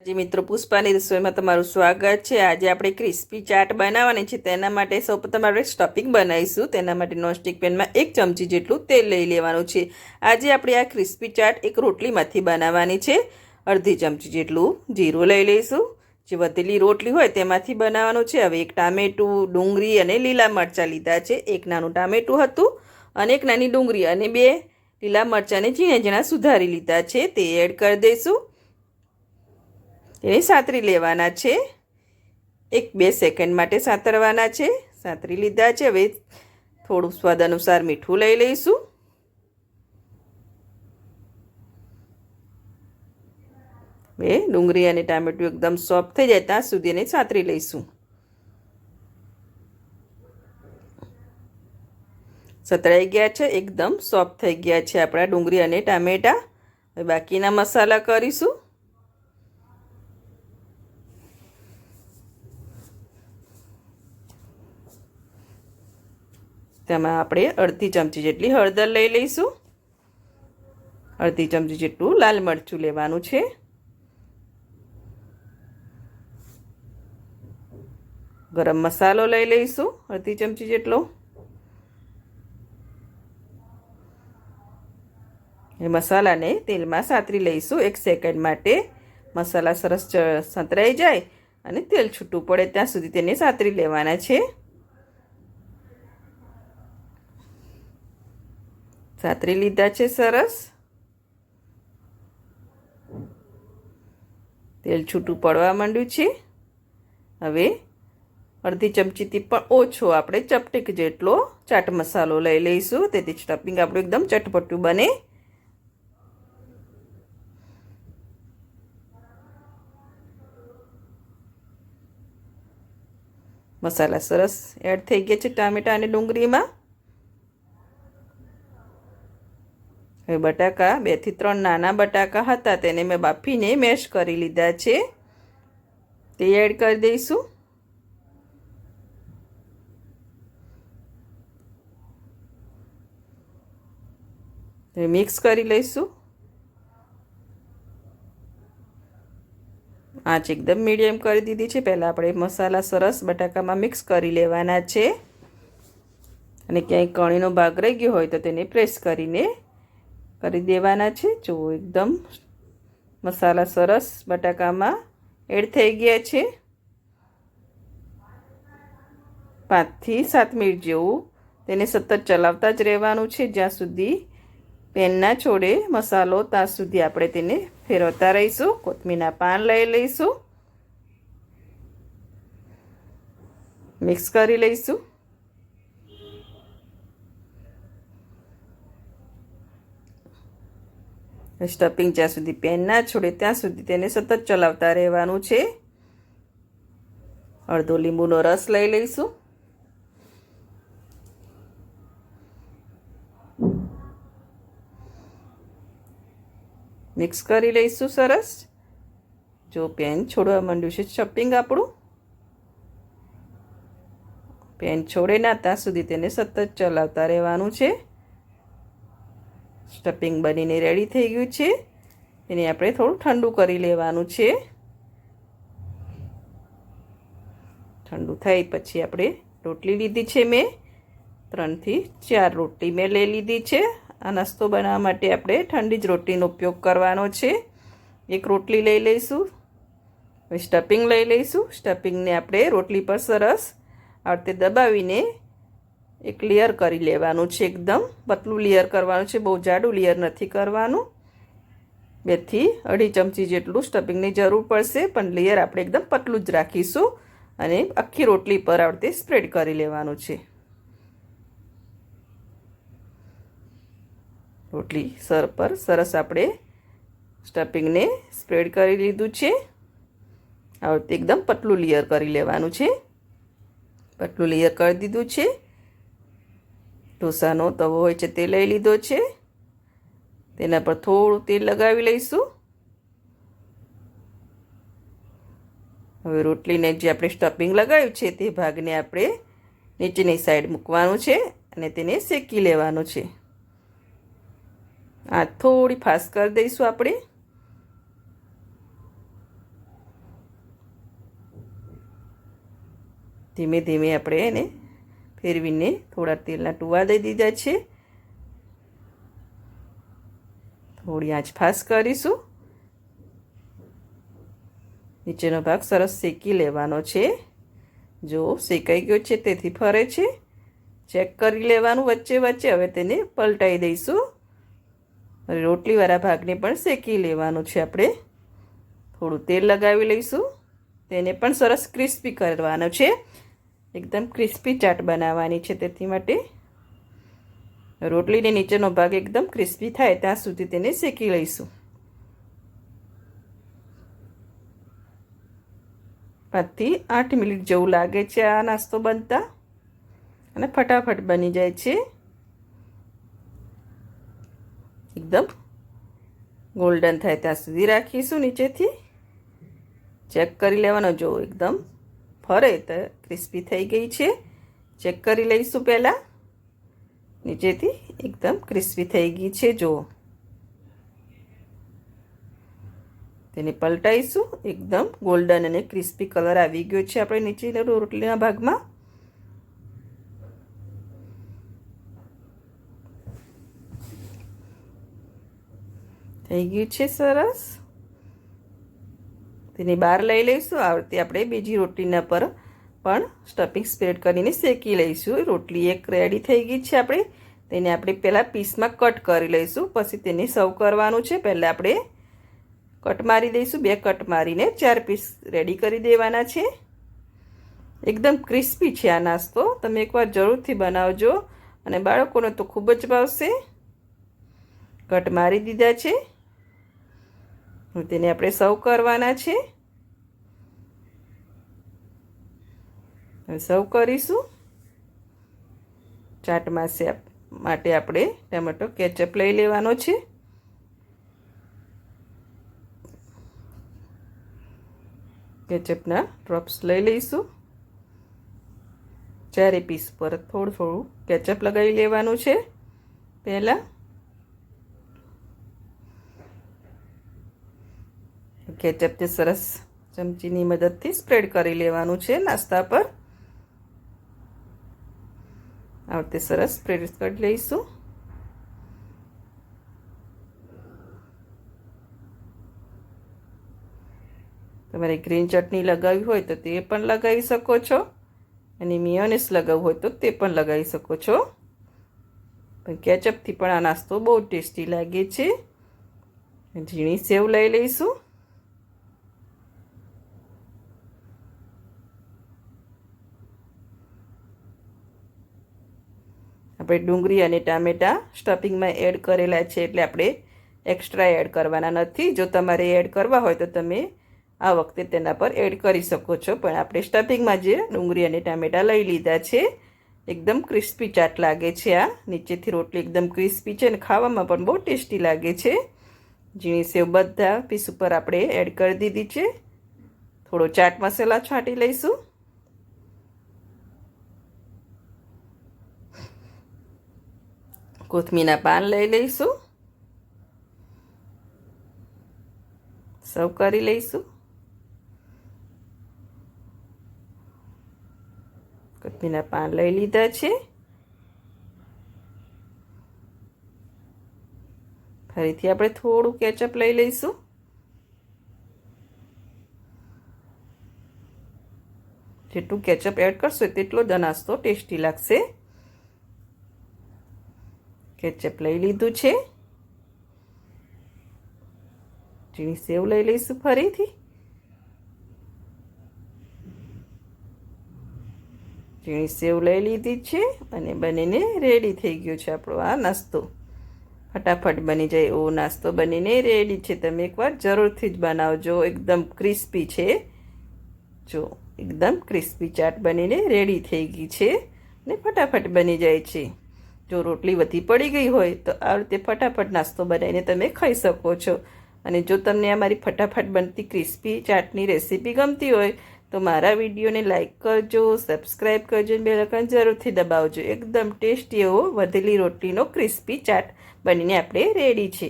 જી મિત્રો, પુષ્પાની રસોઈમાં તમારું સ્વાગત છે। આજે આપણે ક્રિસ્પી ચાટ બનાવવાની છે। તેના માટે સૌપ્રથમ આપણે સ્ટફિંગ બનાવીશું। તેના માટે નોનસ્ટિક પેનમાં 1 ચમચી જેટલું તેલ લઈ લેવાનું છે। આજે આપણે આ ક્રિસ્પી ચાટ એક રોટલીમાંથી બનાવવાની છે। અડધી ચમચી જેટલું જીરું લઈ લઈશું। જે વધેલી રોટલી હોય તેમાંથી બનાવવાનું છે। હવે 1 ટામેટું, ડુંગળી અને લીલા મરચાં લીધા છે। 1 નાનું ટામેટું હતું અને 1 નાની ડુંગળી અને 2 લીલા મરચાંને ઝીણા ઝીણા સુધારી લીધા છે। તે એડ કરી દઈશું। તેને સાતરી લેવાના છે। 1-2 સેકન્ડ માટે સાતરવાના છે। સાતરી લીધા છે। હવે થોડું સ્વાદ અનુસાર મીઠું લઈ લઈશું। હવે ડુંગળી અને ટામેટું એકદમ સોફ્ટ થઈ જાય ત્યાં સુધી એને સાતરી લઈશું। સતળાઈ ગયા છે, એકદમ સોફ્ટ થઈ ગયા છે આપણા ડુંગળી અને ટામેટા। હવે બાકીના મસાલા કરીશું। તેમાં આપણે અડધી ચમચી જેટલી હળદર લઈ લઈશું। અડધી ચમચી જેટલું લાલ મરચું લેવાનું છે। ગરમ મસાલો લઈ લઈશું અડધી ચમચી જેટલો। એ મસાલાને તેલમાં સાતરી લઈશું 1 સેકન્ડ માટે। મસાલા સરસ સંતરાઈ જાય અને તેલ છૂટું પડે ત્યાં સુધી તેને સાતરી લેવાના છે। સાતરી લીધા છે સરસ। તેલ છૂટું પડવા માંડ્યું છે। હવે અડધી ચમચીથી પણ ઓછો આપણે ચપટીક જેટલો ચાટ મસાલો લઈ લઈશું। તેથી સ્ટફિંગ આપણું એકદમ ચટપટું બને। મસાલા સરસ એડ થઈ ગયા છે ટામેટા અને ડુંગળીમાં। હવે બટાકા 2 થી 3 નાના બટાકા હતા તેને મેં બાફીને મેશ કરી લીધા છે। તે એડ કરી દઈશું। હવે મિક્સ કરી લઈશું। આંચ એકદમ મીડિયમ કરી દીધી છે। પહેલાં આપણે મસાલા સરસ બટાકામાં મિક્સ કરી લેવાના છે અને ક્યાંય કણીનો ભાગ રહી ગયો હોય તો તેને પ્રેસ કરીને કરી દેવાના છે। જો એકદમ મસાલા સરસ બટાકામાં એડ થઈ ગયા છે। 5 થી 7 મિનિટ જેવું તેને સતત ચલાવતા જ રહેવાનું છે જ્યાં સુધી પેન ના છોડે મસાલો ત્યાં સુધી આપણે તેને ફેરવતા રહીશું। કોથમીરના પાન લઈ લઈશું। મિક્સ કરી લઈશું। સ્ટફિંગ જ્યાં સુધી પેન ના છોડે ત્યાં સુધી તેને સતત ચલાવતા રહેવાનું છે। અડધો લીંબુનો રસ લઈ લઈશું। મિક્સ કરી લઈશું સરસ। જો પેન છોડવા માંડ્યું છે સ્ટફિંગ આપણું, પેન છોડે ના ત્યાં સુધી તેને સતત ચલાવતા રહેવાનું છે। સ્ટફિંગ બનીને રેડી થઈ ગયું છે। એને આપણે થોડું ઠંડુ કરી લેવાનું છે। ઠંડુ થાય પછી આપણે રોટલી લીધી છે મેં 3 થી 4 રોટલી મેં લઈ લીધી છે। આ નાસ્તો બનાવવા માટે આપણે ઠંડી જ રોટલીનો ઉપયોગ કરવાનો છે। 1 રોટલી લઈ લઈશું। હવે સ્ટફિંગ લઈ લઈશું। સ્ટફિંગને આપણે રોટલી પર સરસ આ રીતે દબાવીને એક લેયર કરી લેવાનું છે। એકદમ પતલું લેયર કરવાનું છે, બહુ જાડું લેયર નથી કરવાનું। 2 થી 2.5 ચમચી જેટલું સ્ટફિંગની જરૂર પડશે, પણ લેયર આપણે એકદમ પતલું જ રાખીશું અને આખી રોટલી પર આ રીતે સ્પ્રેડ કરી લેવાનું છે। રોટલી પર સરસ આપણે સ્ટફિંગને સ્પ્રેડ કરી લીધું છે। આ રીતે એકદમ પતલું લેયર કરી લેવાનું છે। પતલું લેયર કરી દીધું છે। ઢોસાનો તવો હોય છે તે લઈ લીધો છે। તેના પર થોડું તેલ લગાવી લઈશું। હવે રોટલીને જે આપણે સ્ટફિંગ લગાવ્યું છે તે ભાગને આપણે નીચેની સાઈડ મૂકવાનું છે અને તેને શેકી લેવાનું છે। આ થોડી ફાસ્ટ કરી દઈશું આપણે। ધીમે ધીમે આપણે એને ફેરવીને થોડા તેલના ટુવા દઈ દીધા છે. થોડી આંચ ફાસ કરીશું. નીચેનો ભાગ સરસ શેકી લેવાનો છે. જો શેકાઈ ગયો છે તેથી ફરે છે. ચેક કરી લેવાનું વચ્ચે વચ્ચે. હવે તેને પલટાઈ દઈશું. રોટલીવાળા ભાગને પણ શેકી લેવાનું છે. આપણે થોડું તેલ લગાવી લઈશું. તેને પણ સરસ ક્રિસ્પી કરવાનો છે. એકદમ ક્રિસ્પી ચાટ બનાવવાની છે. તેથી માટે રોટલીને નીચેનો ભાગ એકદમ ક્રિસ્પી થાય ત્યાં સુધી તેને શેકી લઈશું. 5 થી 8 મિનિટ જેવું લાગે છે આ નાસ્તો બનતા, અને ફટાફટ બની જાય છે. એકદમ ગોલ્ડન થાય ત્યાં સુધી રાખીશું. નીચેથી ચેક કરી લેવાનો. જો એકદમ ફરે તો ક્રિસ્પી થઈ ગઈ છે. ચેક કરી લઈશું. પહેલાં નીચેથી એકદમ ક્રિસ્પી થઈ ગઈ છે. જો તેને પલટાઈશું. એકદમ ગોલ્ડન અને ક્રિસ્પી કલર આવી ગયો છે આપણે નીચેના રોટલીના ભાગમાં. થઈ ગયું છે સરસ. તેને બહાર લઈ લઈશું. આ રીતે આપણે બીજી રોટલીના પર પણ સ્ટફિંગ સ્પ્રેડ કરીને શેકી લઈશું. રોટલી એક રેડી થઈ ગઈ છે. તેને આપણે પહેલાં પીસમાં કટ કરી લઈશું, પછી તેને સર્વ કરવાનું છે. પહેલાં આપણે કટ મારી દઈશું. 2 કટ મારીને 4 પીસ રેડી કરી દેવાના છે. એકદમ ક્રિસ્પી છે આ નાસ્તો. તમે એકવાર જરૂરથી બનાવજો અને બાળકોને તો ખૂબ જ ભાવશે. કટ મારી દીધા છે. તેને આપણે સર્વ કરવાના છે. સર્વ કરીશું. ચાટ માટે આપણે ટમેટો કેચઅપ લઈ લેવાનો છે. કેચઅપના ડ્રોપ્સ લઈ લઈશું. 4 પીસ પર થોડું થોડું કેચઅપ લગાવી લેવાનું છે. પહેલાં કેચઅપને સરસ ચમચીની મદદથી સ્પ્રેડ કરી લેવાનું છે નાસ્તા પર. આ રીતે સરસ સ્પ્રેડ કરી લઈશું. તમારે ગ્રીન ચટણી લગાવવી હોય તો તે પણ લગાવી શકો છો, અને મિયોનેઝ લગાવવું હોય તો તે પણ લગાવી શકો છો. પણ કેચઅપથી પણ આ નાસ્તો બહુ ટેસ્ટી લાગે છે. ઝીણી સેવ લઈ લઈશું. આપણે ડુંગળી અને ટામેટાં સ્ટફિંગમાં એડ કરેલા છે, એટલે આપણે એક્સ્ટ્રા એડ કરવાના નથી. જો તમારે એડ કરવા હોય તો તમે આ વખતે તેના પર એડ કરી શકો છો. પણ આપણે સ્ટફિંગમાં જે ડુંગળી અને ટામેટાં લઈ લીધા છે. એકદમ ક્રિસ્પી ચાટ લાગે છે આ. નીચેથી રોટલી એકદમ ક્રિસ્પી છે અને ખાવામાં પણ બહુ ટેસ્ટી લાગે છે. ઝીણી સેવ બધા પીસ ઉપર આપણે એડ કરી દીધી છે. થોડો ચાટ મસાલા છાંટી લઈશું. કોથમીરના પાન લઈ લઈશું. સર્વ કરી લઈશું. કોથમીરના પાન લઈ લીધા છે. ફરીથી આપણે થોડું કેચઅપ લઈ લઈશું. જેટલું કેચઅપ એડ કરશો તેટલો જ નાસ્તો ટેસ્ટી લાગશે. કેચઅપ લઈ લીધું છે. ઝીણી સેવ લઈ લઈશું. ફરીથી ઝીણી સેવ લઈ લીધી છે અને બનીને રેડી થઈ ગયો છે આપણો આ નાસ્તો. ફટાફટ બની જાય એવો નાસ્તો બનીને રેડી છે. તમે એકવાર જરૂરથી જ બનાવજો. એકદમ ક્રિસ્પી છે. જો એકદમ ક્રિસ્પી ચાટ બનીને રેડી થઈ ગઈ છે અને ફટાફટ બની જાય છે. જો રોટલી વધી પડી ગઈ હોય તો આ રીતે ફટાફટ નાસ્તો બનાવીને તમે ખાઈ શકો છો. અને જો તમને અમારી ફટાફટ બનતી ક્રિસ્પી ચાટની રેસીપી ગમતી હોય તો મારા વિડીયોને લાઇક કરજો, સબસ્ક્રાઈબ કરજો અને બેલ આઇકન જરૂરથી દબાવજો. એકદમ ટેસ્ટી એવો વધેલી રોટલીનો ક્રિસ્પી ચાટ બનીને આપણે રેડી છે.